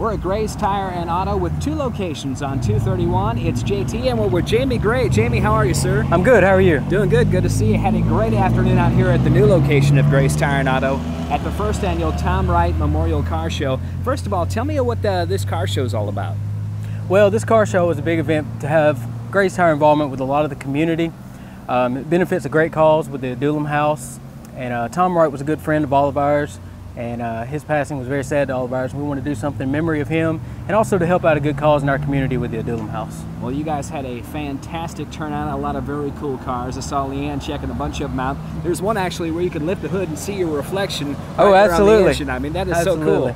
We're at Gray's Tire and Auto with 2 locations on 231. It's JT and we're with Jamie Gray. Jamie, how are you, sir? I'm good. How are you? Doing good. Good to see you. Had a great afternoon out here at the new location of Gray's Tire and Auto at the first annual Tom Wright Memorial Car Show. First of all, tell me what this car show is all about. Well, this car show is a big event to have Gray's Tire involvement with a lot of the community. It benefits a great cause with the Doolin House, and Tom Wright was a good friend of all of ours, and his passing was very sad to all of ours. We want to do something in memory of him and also to help out a good cause in our community with the Doolin House. Well, you guys had a fantastic turnout, a lot of very cool cars. I saw Leanne checking a bunch of them out. There's one actually where you can lift the hood and see your reflection right absolutely. on the engine. I mean, that is so cool.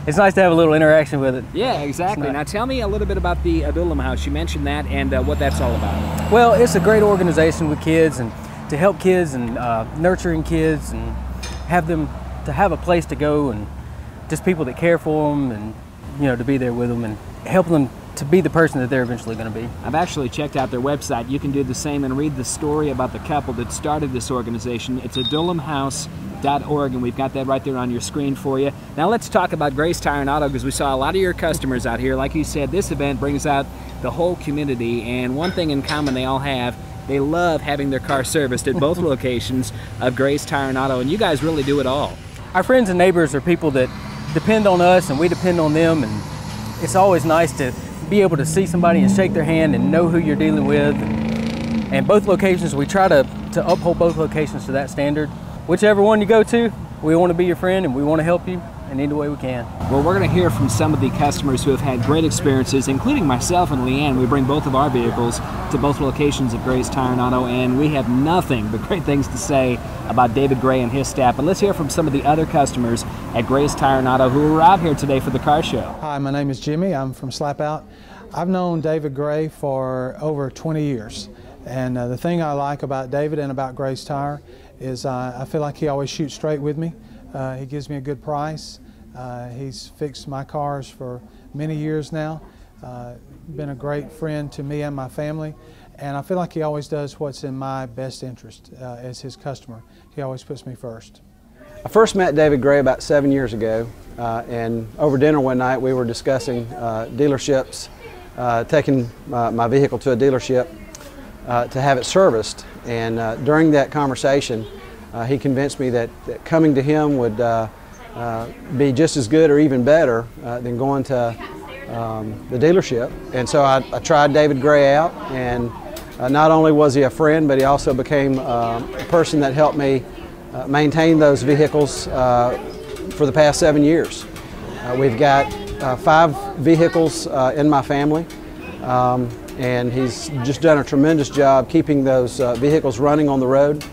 It's nice to have a little interaction with it. Yeah, exactly. Now tell me a little bit about the Doolin House. You mentioned that and what that's all about. Well, it's a great organization with kids and to help kids and nurturing kids and have them to have a place to go and just people that care for them and, you know, to be there with them and help them to be the person that they're eventually going to be. I've actually checked out their website. You can do the same and read the story about the couple that started this organization. It's at DoolinHouse.org, and we've got that right there on your screen for you. Now let's talk about Gray's Tire and Auto, because we saw a lot of your customers out here. Like you said, this event brings out the whole community, and one thing in common they all have, they love having their car serviced at both locations of Gray's Tire and Auto, and you guys really do it all. Our friends and neighbors are people that depend on us and we depend on them, and it's always nice to be able to see somebody and shake their hand and know who you're dealing with. And both locations, we try to uphold both locations to that standard. Whichever one you go to, we want to be your friend and we want to help you in any way we can. Well, we're going to hear from some of the customers who have had great experiences, including myself and Leanne. We bring both of our vehicles to both locations of Gray's Tire and Auto, and we have nothing but great things to say about David Gray and his staff. But let's hear from some of the other customers at Gray's Tire and Auto who are out here today for the car show. Hi, my name is Jimmy. I'm from Slapout. I've known David Gray for over 20 years. And the thing I like about David and about Gray's Tire is I feel like he always shoots straight with me. He gives me a good price. He's fixed my cars for many years now. Been a great friend to me and my family. And I feel like he always does what's in my best interest as his customer. He always puts me first. I first met David Gray about 7 years ago, and over dinner one night we were discussing dealerships, taking my vehicle to a dealership to have it serviced. And during that conversation, he convinced me that coming to him would be just as good or even better than going to the dealership. And so I tried David Gray out, and not only was he a friend, but he also became a person that helped me maintain those vehicles for the past 7 years. We've got 5 vehicles in my family, and he's just done a tremendous job keeping those vehicles running on the road.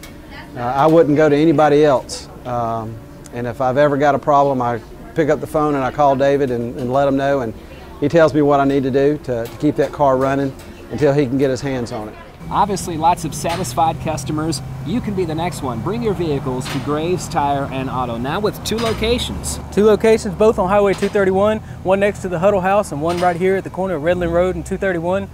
I wouldn't go to anybody else, and if I've ever got a problem, I pick up the phone and I call David and let him know, and he tells me what I need to do to keep that car running until he can get his hands on it. Obviously, lots of satisfied customers. You can be the next one. Bring your vehicles to Gray's Tire and Auto, now with 2 locations. 2 locations, both on Highway 231, one next to the Huddle House and one right here at the corner of Redland Road and 231.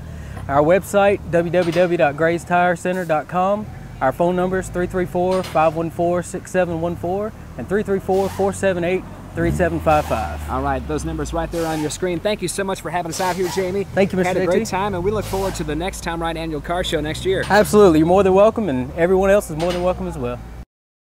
Our website, www.graystirecenter.com. Our phone numbers, 334-514-6714 and 334-478-3755. All right, those numbers right there on your screen. Thank you so much for having us out here, Jamie. Thank you, Mr. Had a JT. great time, and we look forward to the next Tom Wright Annual Car Show next year. Absolutely. You're more than welcome, and everyone else is more than welcome as well.